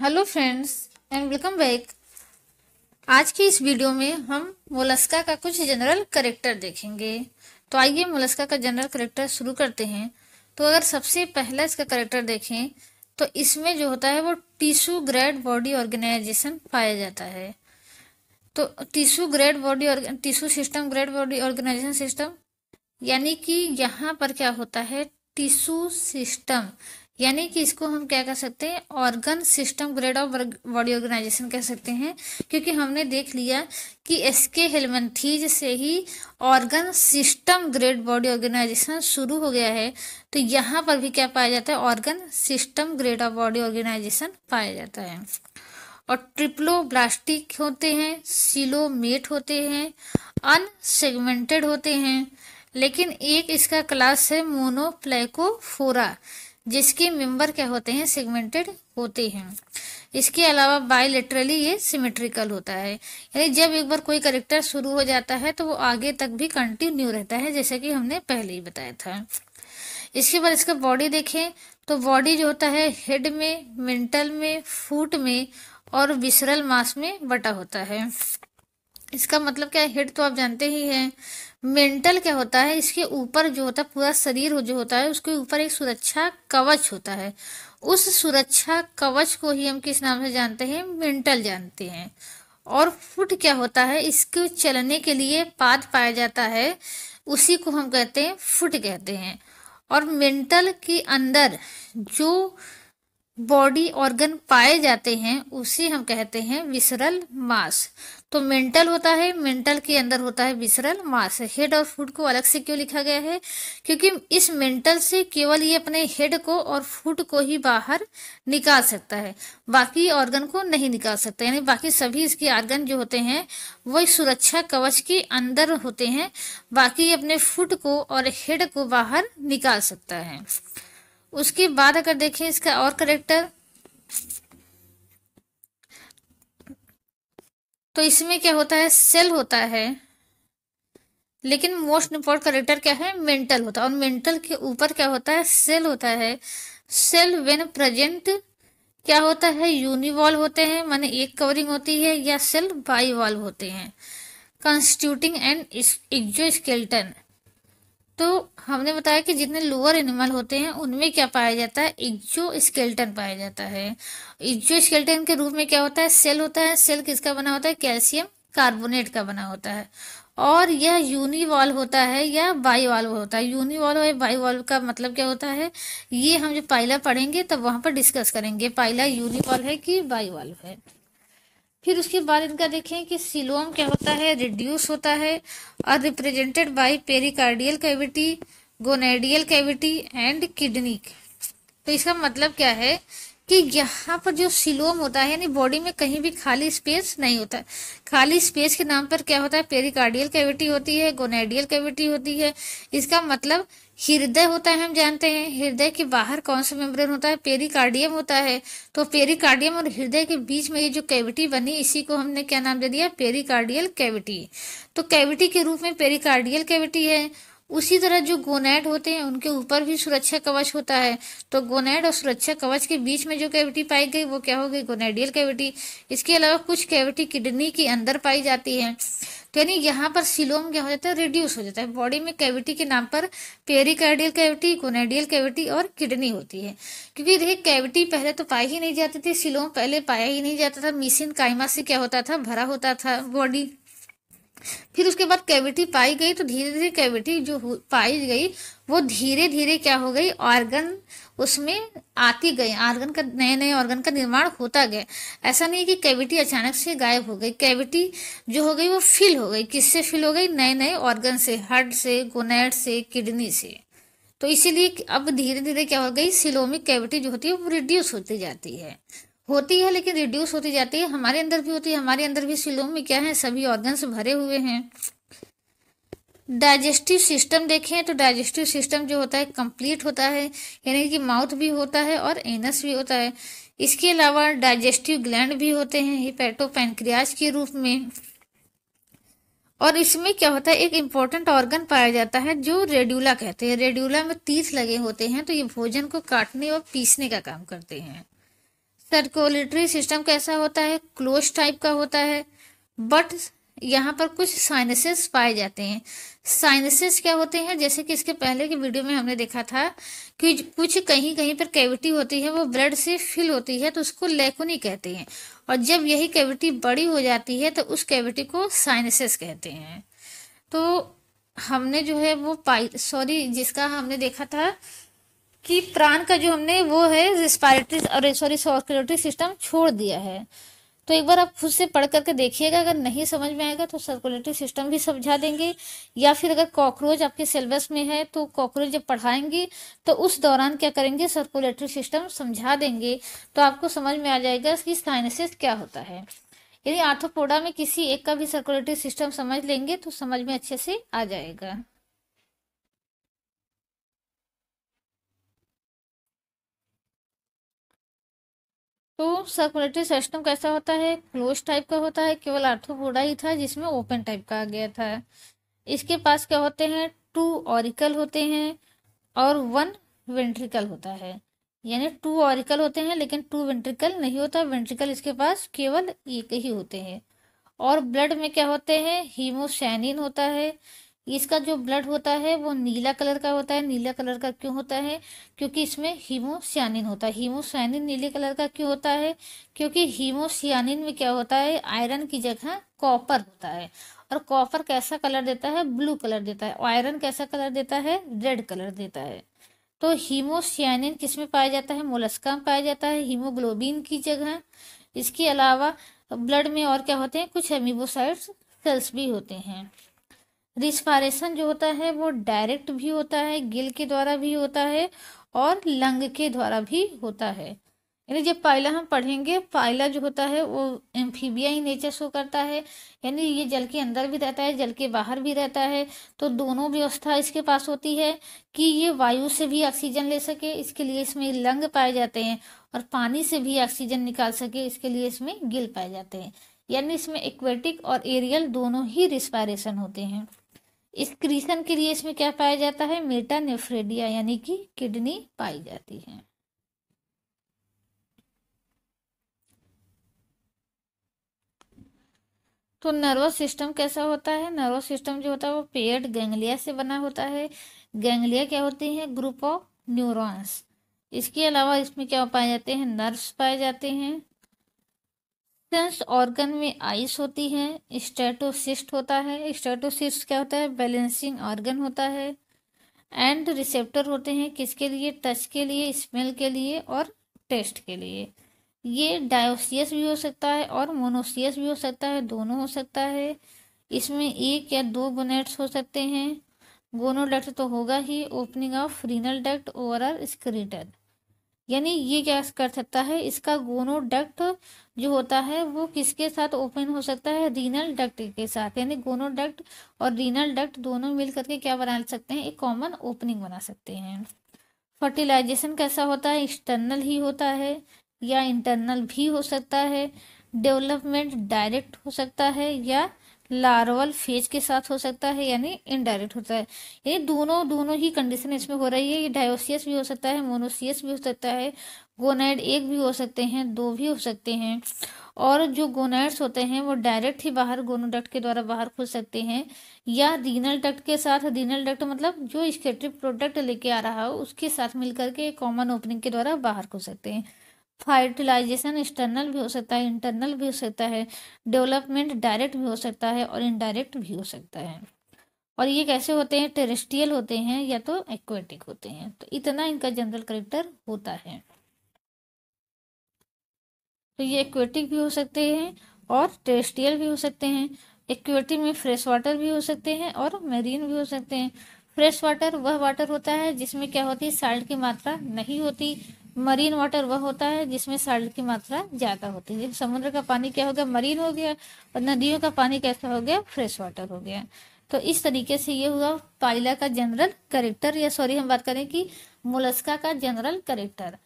Hello friends and welcome back. आज की इस वीडियो में हम मोलस्का का कुछ जनरल कैरेक्टर देखेंगे। तो आइए मोलस्का का जनरल कैरेक्टर शुरू करते हैं। तो अगर सबसे पहला इसका कैरेक्टर देखें तो इसमें जो होता है वो टिश्यू ग्रेड बॉडी ऑर्गेनाइजेशन पाया जाता है। तो tissue system grade body organization system यानी कि यहाँ पर क्या होता है, टिश्यू सिस्टम, यानी कि इसको हम क्या कह सकते हैं, organ system grade of body organization कह सकते हैं। क्योंकि हमने देख लिया कि एसके हेलमंथीज से ही organ system grade body organisation शुरू हो गया है। तो यहाँ पर भी क्या पाया जाता है, organ system grade of body organization पाया जाता है। और ट्रिप्लोब्लास्टिक होते हैं, सिलोमेट होते हैं, अनसेगमेंटेड होते हैं। लेकिन एक इसका क्लास है मोनोप्लेकोफोरा, जिसके मेंबर क्या होते हैं, सेगमेंटेड होते हैं। इसके अलावा बायलेटरली ये सिमेट्रिकल होता है, यानी जब एक बार कोई कैरेक्टर शुरू हो जाता है तो वो आगे तक भी कंटिन्यू रहता है, जैसे कि हमने पहले ही बताया था। इसके बाद इसका बॉडी देखें तो बॉडी जो होता है हेड में, मेंटल में, फुट में और विसरल मास में बटा होता है। इसका मतलब क्या है, हेड तो आप जानते ही हैं। मेंटल क्या होता है, इसके ऊपर जो होता है पूरा शरीर जो होता है उसके ऊपर एक सुरक्षा कवच होता है। उस सुरक्षा कवच को ही हम किस नाम से जानते हैं, मेंटल जानते हैं। और फुट क्या होता है, इसके चलने के लिए पाद पाया जाता है, उसी को हम कहते हैं फुट कहते हैं। और मेंटल के अंदर जो बॉडी ऑर्गन पाए जाते हैं उसे हम कहते हैं विसरल मास। तो मेंटल होता है, मेंटल के अंदर होता है विसरल मास। हेड और फुट को अलग से क्यों लिखा गया है, क्योंकि इस मेंटल से केवल ये अपने हेड को और फुट को ही बाहर निकाल सकता है, बाकी ऑर्गन को नहीं निकाल सकता। यानी बाकी सभी इसके ऑर्गन जो होते हैं वो सुरक्षा कवच के अंदर होते हैं, बाकी अपने फुट को और हेड को बाहर निकाल सकता है। उसके बाद अगर देखें इसका और कैरेक्टर, तो इसमें क्या होता है, सेल होता है। लेकिन मोस्ट इम्पोर्टेंट कैरेक्टर क्या है, मेंटल होता है। और मेंटल के ऊपर क्या होता है, सेल होता है। सेल व्हेन प्रेजेंट क्या होता है, यूनिवॉल्व होते हैं, माने एक कवरिंग होती है, या सेल बाइवॉल्व होते हैं, कंस्टिट्यूटिंग एन एक्सोस्केलेटन। तो हमने बताया कि जितने लोअर एनिमल होते हैं उनमें क्या पाया जाता है, एक्सोस्केलेटन पाया जाता है। एक्सोस्केलेटन के रूप में क्या होता है, सेल होता है। सेल किसका बना होता है, कैल्शियम कार्बोनेट का बना होता है। और यह यूनिवॉल्व होता है या बाइवॉल्व होता है। यूनिवॉल्व या बाइवॉल्व का मतलब क्या होता है, ये हम जो पाइला पढ़ेंगे तब वहां पर डिस्कस करेंगे, पाइला यूनिवॉल्व है कि बाइवॉल्व है। फिर उसके बाद इनका देखें कि सिलोम क्या होता है, रिड्यूस होता है और represented by pericardial cavity, gonadial cavity and kidney. तो इसका मतलब क्या है कि यहाँ पर जो सिलोम होता है, यानी बॉडी में कहीं भी खाली स्पेस नहीं होता है। खाली स्पेस के नाम पर क्या होता है, पेरिकार्डियल कैविटी होती है, गोनेडियल कैविटी होती है। इसका मतलब हृदय होता है, हम जानते हैं हृदय के बाहर कौन सा मेम्ब्रेन होता है, पेरिकार्डियम होता है। तो पेरिकार्डियम और हृदय के बीच में ये जो कैविटी बनी, इसी को हमने क्या नाम दे दिया, पेरिकार्डियल कैविटी। तो कैविटी के रूप में पेरिकार्डियल कैविटी है। उसी तरह जो गोनैड होते हैं उनके ऊपर भी सुरक्षा कवच होता है। तो गोनैड और सुरक्षा कवच के बीच में जो कैविटी पाई गई वो क्या हो गई, गोनैडियल कैविटी। इसके अलावा कुछ कैविटी किडनी के अंदर पाई जाती है। तो यानी यहाँ पर सिलोम क्या हो जाता है, रिड्यूस हो जाता है। बॉडी में कैविटी के नाम पर पेरिकार्डियल कैविटी, गोनैडियल कैविटी और किडनी होती है। क्योंकि देखिए कैविटी पहले तो पाई ही नहीं जाती थी, सिलोम पहले पाया ही नहीं जाता था। मीसेनकाइमा से क्या होता था, भरा होता था बॉडी। फिर उसके बाद कैविटी पाई गई तो धीरे धीरे कैविटी जो पाई गई वो धीरे धीरे क्या हो गई, ऑर्गन उसमें आती गई, ऑर्गन का नए नए ऑर्गन का निर्माण होता गया। ऐसा नहीं कि कैविटी अचानक से गायब हो गई। कैविटी जो हो गई वो फिल हो गई, किससे फिल हो गई, नए नए ऑर्गन से, हार्ट से, गोनैड से, किडनी से। तो इसीलिए अब धीरे धीरे क्या हो गई, सिलोमिक कैविटी जो होती है वो रिड्यूस होती जाती है, लेकिन रिड्यूस होती जाती है। हमारे अंदर भी होती है, हमारे अंदर भी सिलोम में क्या है, सभी ऑर्गन्स भरे हुए हैं। डाइजेस्टिव सिस्टम देखें तो डाइजेस्टिव सिस्टम जो होता है कंप्लीट होता है, यानी कि माउथ भी होता है और एनस भी होता है। इसके अलावा डाइजेस्टिव ग्लैंड भी होते हैं हिपैटोपैनक्रियाज के रूप में। और इसमें क्या होता है, एक इम्पोर्टेंट ऑर्गन पाया जाता है जो रेड्यूला कहते हैं। रेड्यूला में तीत लगे होते हैं, तो ये भोजन को काटने और पीसने का काम करते हैं। सर्कुलेटरी सिस्टम कैसा होता है, क्लोज टाइप का होता है, बट यहाँ पर कुछ साइनसेस पाए जाते हैं। साइनसेस क्या होते हैं, जैसे कि इसके पहले की वीडियो में हमने देखा था कि कुछ कहीं कहीं पर कैविटी होती है, वो ब्लड से फिल होती है, तो उसको लेकुनी कहते हैं। और जब यही कैविटी बड़ी हो जाती है तो उस कैविटी को साइनसेस कहते हैं। तो हमने जो है वो जिसका हमने देखा था कि प्राण का जो हमने वो है रिस्पायरेटरी और सर्कुलेटरी सिस्टम छोड़ दिया है। तो एक बार आप खुद से पढ़ करके देखिएगा, अगर नहीं समझ में आएगा तो सर्कुलेटरी सिस्टम भी समझा देंगे, या फिर अगर कॉकरोच आपके सिलेबस में है तो कॉकरोच जब पढ़ाएंगे तो उस दौरान क्या करेंगे, सर्कुलेटरी सिस्टम समझा देंगे, तो आपको समझ में आ जाएगा कि साइनसेस क्या होता है। यदि आर्थ्रोपोडा में किसी एक का भी सर्कुलेटरी सिस्टम समझ लेंगे तो समझ में अच्छे से आ जाएगा। तो सर्कुलेटरी सिस्टम कैसा होता है, क्लोज टाइप का होता है। केवल आर्थ्रोपोडा ही था जिसमें ओपन टाइप का आ गया था। इसके पास क्या होते हैं, 2 ऑरिकल होते हैं और 1 वेंट्रिकल होता है। यानी 2 ऑरिकल होते हैं लेकिन 2 वेंट्रिकल नहीं होता। वेंट्रिकल इसके पास केवल एक ही होते हैं। और ब्लड में क्या होते हैं, हीमोसाइनिन होता है। इसका जो ब्लड होता है वो नीला कलर का होता है। नीला कलर का क्यों होता है, क्योंकि इसमें हीमोसाइनिन होता है। हीमोसाइनिन नीले कलर का क्यों होता है, क्योंकि हीमोसाइनिन में क्या होता है, आयरन की जगह कॉपर होता है। और कॉपर कैसा कलर देता है, ब्लू कलर देता है। आयरन कैसा कलर देता है, रेड कलर देता है। तो हीमोसाइनिन किसमें पाया जाता है, मोलस्का में पाया जाता है, हीमोग्लोबिन की जगह। इसके अलावा ब्लड में और क्या होते हैं, कुछ एमिबोसाइट्स सेल्स भी होते हैं। रिस्पायरेशन जो होता है वो डायरेक्ट भी होता है, गिल के द्वारा भी होता है और लंग के द्वारा भी होता है। यानी जब पाइला हम पढ़ेंगे, पाइला जो होता है वो एम्फीबिया ही नेचर शो करता है, यानी ये जल के अंदर भी रहता है, जल के बाहर भी रहता है। तो दोनों व्यवस्था इसके पास होती है कि ये वायु से भी ऑक्सीजन ले सके, इसके लिए इसमें लंग पाए जाते हैं। और पानी से भी ऑक्सीजन निकाल सके, इसके लिए इसमें गिल पाए जाते हैं। यानी इसमें एक्वेटिक और एरियल दोनों ही रिस्पायरेशन होते हैं। एक्सक्रीशन के लिए इसमें क्या पाया जाता है, मेटानेफ्रेडिया यानी कि किडनी पाई जाती है। तो नर्वस सिस्टम कैसा होता है, नर्वस सिस्टम जो होता है वो पेयर्ड गैंग्लिया से बना होता है। गैंग्लिया क्या होती है, ग्रुप ऑफ न्यूरॉन्स। इसके अलावा इसमें क्या पाए जाते हैं, नर्व्स पाए जाते हैं। सेंस ऑर्गन में आइस होती है। स्टेटोसिस्ट होता है। स्टेटोसिस्ट क्या होता है, बैलेंसिंग ऑर्गन होता है। एंड रिसेप्टर होते हैं किसके लिए, टच के लिए, स्मेल के लिए और टेस्ट के लिए। ये डायोसियस भी हो सकता है और मोनोसियस भी हो सकता है, दोनों हो सकता है। इसमें 1 या 2 गोनेट्स हो सकते हैं। गोनोडक्ट तो होगा ही, opening of renal duct overall स्क्रीटर। यानी ये क्या कर सकता है, इसका गोनोडक्ट जो होता है वो किसके साथ ओपन हो सकता है, रीनल डक्ट के साथ। यानी गोनोडक्ट और रीनल डक्ट दोनों मिल करके क्या बना सकते हैं, एक कॉमन ओपनिंग बना सकते हैं। फर्टिलाइजेशन कैसा होता है, एक्सटर्नल ही होता है या इंटरनल भी हो सकता है। डेवलपमेंट डायरेक्ट हो सकता है या लार्वल फेज के साथ हो सकता है, यानी इनडायरेक्ट होता है। ये दोनों दोनों ही कंडीशन इसमें हो रही है। ये डायोसियस भी हो सकता है, मोनोसियस भी हो सकता है, गोनाइड एक भी हो सकते हैं, 2 भी हो सकते हैं। और जो गोनाइड्स होते हैं वो डायरेक्ट ही बाहर गोनोडक्ट के द्वारा बाहर खुल सकते हैं, या रीनल डक्ट के साथ। रीनल डक्ट मतलब जो एक्सक्रीटरी प्रोडक्ट लेके आ रहा हो उसके साथ मिलकर के कॉमन ओपनिंग के द्वारा बाहर खुल सकते हैं। फर्टिलाइजेशन एक्सटर्नल भी हो सकता है, इंटरनल भी हो सकता है। डेवलपमेंट डायरेक्ट भी हो सकता है और इनडायरेक्ट भी हो सकता है। और ये कैसे होते हैं, टेरेस्ट्रियल होते हैं या तो एक्वेटिक होते हैं। तो इतना इनका जनरल कैरेक्टर होता है। तो ये एक्वेटिक भी हो सकते हैं और टेरेस्ट्रियल भी हो सकते हैं। एक्वेटिक में फ्रेश वाटर भी हो सकते हैं और मेरीन भी हो सकते हैं। फ्रेश वाटर वह वाटर होता है जिसमें क्या होती है, साल्ट की मात्रा नहीं होती। मरीन वाटर वह होता है जिसमें साल्ट की मात्रा ज़्यादा होती है। समुद्र का पानी क्या हो गया, मरीन हो गया, और नदियों का पानी कैसा हो गया, फ्रेश वाटर हो गया। तो इस तरीके से ये हुआ पाइला का जनरल कैरेक्टर, या सॉरी हम बात करें कि मोलस्का का जनरल कैरेक्टर।